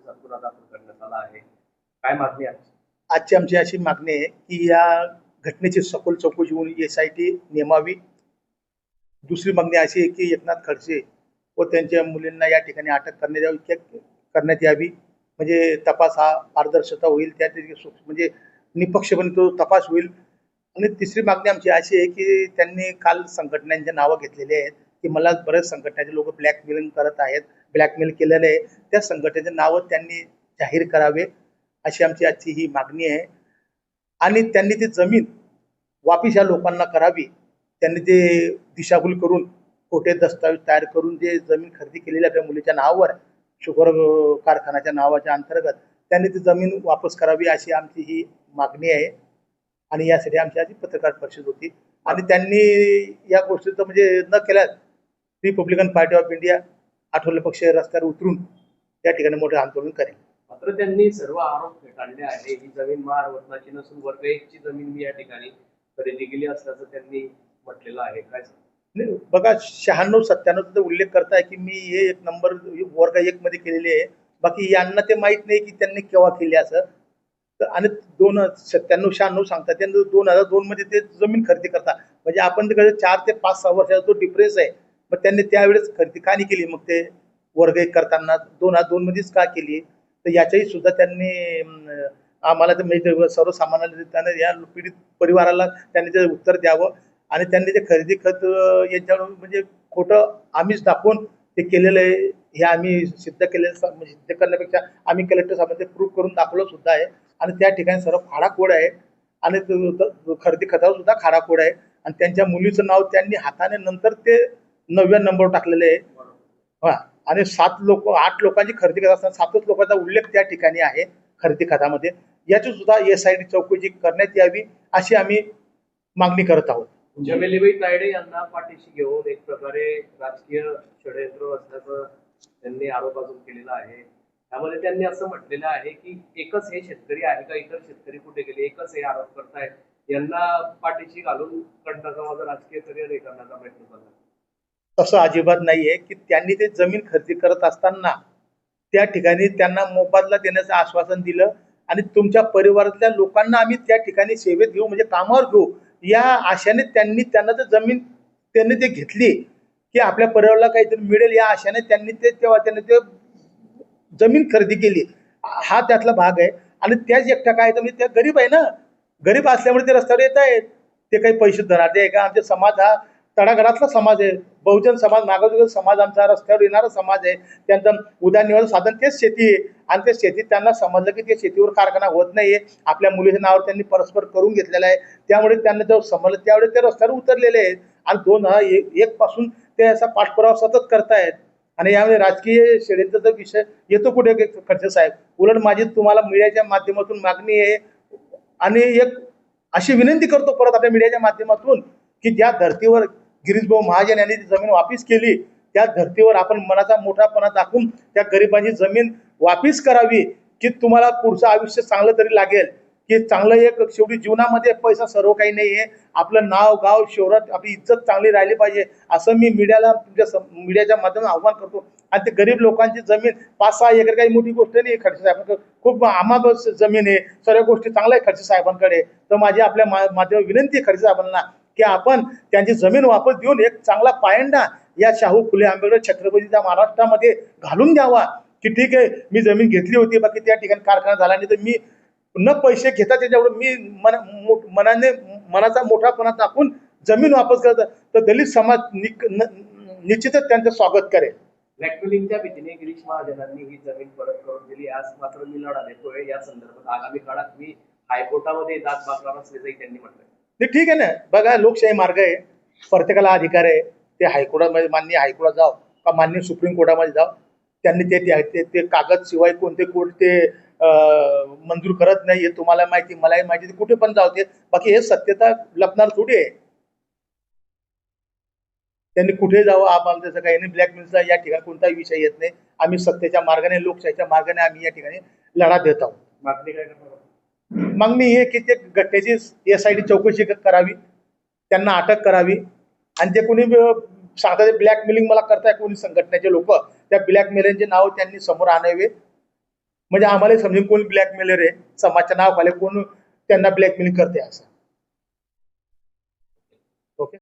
पोलिसात गुन्हा दाखल करण्यात आला आहे. काय मागणी आहे? आजची आमची अशी मागणी आहे की या घटनेची सखोल चौकशी होऊन SIT नेमावी. दुसरी मागणी अशी आहे की एकनाथ खडसे व त्यांच्या मुलींना या ठिकाणी अटक करण्यात यावी, म्हणजे तपास हा पारदर्शकता होईल, त्या म्हणजे निपक्षपणे तो तपास होईल. आणि तिसरी मागणी आमची अशी आहे की त्यांनी काल संघटनांचे नावं घेतलेली आहेत की मला बरेच संघटनाचे लोक ब्लॅकमेलिंग करत आहेत, ब्लॅकमेल केलेले आहे, त्या संघटनेचे नावं त्यांनी जाहीर करावे अशी आमची आजची ही मागणी आहे. आणि त्यांनी ती जमीन वापिस या लोकांना करावी. त्यांनी ते दिशाभूल करून खोटे दस्तावेज तयार करून जे जमीन खरेदी केलेली आहे मुलीच्या नावावर शुगर कारखान्याच्या नावाच्या अंतर्गत त्यांनी ती जमीन वापस करावी अशी आमची ही मागणी आहे. आणि यासाठी आमची आधी पत्रकार परिषद होती. आणि त्यांनी या गोष्टीचं म्हणजे न केल्यास Republican party of India Athawale पक्ष रस्त्यावर उतरून त्या ठिकाणी मोठे आंदोलन करेल. मात्र त्यांनी सर्व आरोप फेटाळले आहे. ही जमीन महारवतनाची नसून वर्ग 1 ची जमीन मी या ठिकाणी खरेदी केली असल्याचं त्यांनी म्हटलेलं आहे. काय बघा 96-97 उल्लेख करताय की मी हे एक नंबर वर्ग 1 मध्ये केलेली आहे. बाकी यांना ते माहित नाही की त्यांनी केव्हा केली असं. आणि 97-96 सांगतात, त्यांनी 2002 मध्ये ते जमीन खरेदी करतात. म्हणजे आपण तिकडे 4 ते 5-6 वर्षाचा तो डिफरन्स आहे. मग त्यांनी त्यावेळेस खरेदी का नाही केली, मग ते वर्ग 1 करताना 2002 मध्येच का केली? तर याच्याही सुद्धा त्यांनी आम्हाला तर म्हणजे सर्वसामान्यांना त्यांना या पीडित परिवाराला त्यांनी ते उत्तर द्यावं. आणि त्यांनी ते खरेदी खत याच्यावर म्हणजे खोटं आम्हीच दाखवून ते केलेलं आहे हे आम्ही सिद्ध केलेलं, म्हणजे सिद्ध करण्यापेक्षा आम्ही कलेक्टर साहेबांना ते प्रूव्ह करून दाखवलं सुद्धा आहे. आणि त्या ठिकाणी सर्व खाडाखोड आहे. आणि खरेदी खतावर सुद्धा खाडाखोड आहे. आणि त्यांच्या मुलीचं नाव त्यांनी हाताने नंतर ते 9व्या नंबरवर टाकलेलं आहे. हा. आणि 8 लोकांची खरेदी करत असताना 7च लोकांचा उल्लेख त्या ठिकाणी आहे खरेदी खतामध्ये. याची सुद्धा SIT चौकशी करण्यात यावी अशी आम्ही मागणी करत आहोत. जमेलीबाई तायडे यांना पाठीशी घेऊन एक प्रकारे राजकीय षडयंत्र असल्याचं त्यांनी आरोप अजून केलेला आहे. त्यामध्ये त्यांनी असं म्हटलेलं आहे की एकच हे शेतकरी आहे का, इतर शेतकरी कुठे गेले, एकच हे आरोप करतायत, यांना पाठीशी घालून कंटाचा माझा राजकीय करिअर हे करण्याचा प्रयत्न करतात. तसं अजिबात नाहीये की त्यांनी ते जमीन खरेदी करत असताना त्या ठिकाणी त्यांना मोबदला देण्याचं आश्वासन दिलं आणि तुमच्या परिवारातल्या लोकांना आम्ही त्या ठिकाणी सेवेत घेऊ, म्हणजे कामावर घेऊ, या आशेने त्यांना ते जमीन त्यांनी ते घेतली की आपल्या परिवाराला काहीतरी मिळेल या आशेने त्यांनी ते जमीन खरेदी केली. हा त्यातला भाग आहे. आणि त्याच एकटा काय तर म्हणजे त्या गरीब आहे ना, गरीब असल्यामुळे ते रस्त्यावर येत आहेत. ते काही पैसे धनाटे आहे का? आमचा समाज हा तळागाळातला समाज आहे. बहुजन समाज, मागासवर्गीय समाज आमचा रस्त्यावर येणारा समाज आहे. त्यांचं उदरनिर्वाह साधन तेच शेती आहे. आणि त्या शेतीत त्यांना समजलं की ते शेतीवर कारखाना होत नाहीये, आपल्या मुलीच्या नावावर त्यांनी परस्पर करून घेतलेलं आहे. त्यामुळे त्यांना जेव्हा समजलं त्यावेळेस ते रस्त्यावर उतरलेले आहेत. आणि 2001 पासून ते असा पाठपुरावा सतत करतायत. आणि यामध्ये राजकीय षडयंत्राचा विषय येतो कुठे खडसे साहेब? उलट माझी तुम्हाला मीडियाच्या माध्यमातून मागणी आहे आणि एक अशी विनंती करतो परत आपल्या मीडियाच्या माध्यमातून की ज्या धर्तीवर गिरीशभाऊ महाजन यांनी ती जमीन वापिस केली त्या धर्तीवर आपण मनाचा मोठापणा दाखवून त्या गरिबांची जमीन वापिस करावी की तुम्हाला पुढचं आयुष्य चांगलं तरी लागेल, की चांगलं एक शेवटी जीवनामध्ये पैसा सर्व काही नाहीये. आपलं नाव गाव शहरात आपली इज्जत चांगली राहिली पाहिजे असं मी मीडियाच्या माध्यमातून आव्हान करतो. आणि ते गरीब लोकांची जमीन 5-6 एकर काही मोठी गोष्ट नाही खडसे साहेबांकडे, खूप आम्हाला जमीन आहे, सर्व गोष्टी चांगल्या आहे खडसे साहेबांकडे. तर माझी आपल्या माध्यमात विनंती आहे खडसे साहेबांना की आपण त्यांची जमीन वापस देऊन एक चांगला पायंडा या शाहू फुले आंबेडकर छत्रपतीच्या महाराष्ट्रामध्ये घालून द्यावा. की ठीक आहे मी जमीन घेतली होती, बाकी त्या ठिकाणी कारखाना झाला नाही, तर मी न पैसे घेता त्याच्यावर मी मनाचा मोठापणा दाखवून जमीन वापस करत तर दलित समाज निश्चितच त्यांचं स्वागत करेल. ब्लॅकमेलिंगच्या भीतीने गिरीश महाजनांनी ही जमीन परत करून दिली. आज मात्र मी लढा देतोय या संदर्भात आगामी काळात मी हायकोर्टामध्ये दाद मागणार असल्याचंही त्यांनी म्हटलंय. ठीक आहे ना, बघा लोकशाही मार्ग आहे, प्रत्येकाला अधिकार आहे. ते हायकोर्टामध्ये मान्य हायकोर्टात जाव का मान्य सुप्रीम कोर्टामध्ये जाव, त्यांनी ते कागद शिवाय कोणते कोर्ट ते मंजूर करत नाही हे तुम्हाला माहिती, मलाही माहिती, कुठे पण जाऊ दे. बाकी हे सत्यता लपणार थोडी आहे. त्यांनी कुठे जावं आम्हाला त्याचं काही नाही. ब्लॅकमेलचा या ठिकाणी कोणताही विषय येत नाही. आम्ही सत्तेच्या मार्गाने लोकशाहीच्या मार्गाने आम्ही या ठिकाणी लढा देत आहोत. मागणी काय करणार? मागणी ही की ते घटनेची SIT चौकशी करावी, त्यांना अटक करावी. आणि ते कोणी सांगतात ब्लॅकमेलिंग मला करताय कोणी संघटनेचे लोक, त्या ब्लॅकमेलिंगचे नाव त्यांनी समोर आणावे म्हणजे आम्हाला समजून कोण ब्लॅकमेलर आहे, समाजच्या नावाखाली कोण त्यांना ब्लॅकमेलिंग करते असं.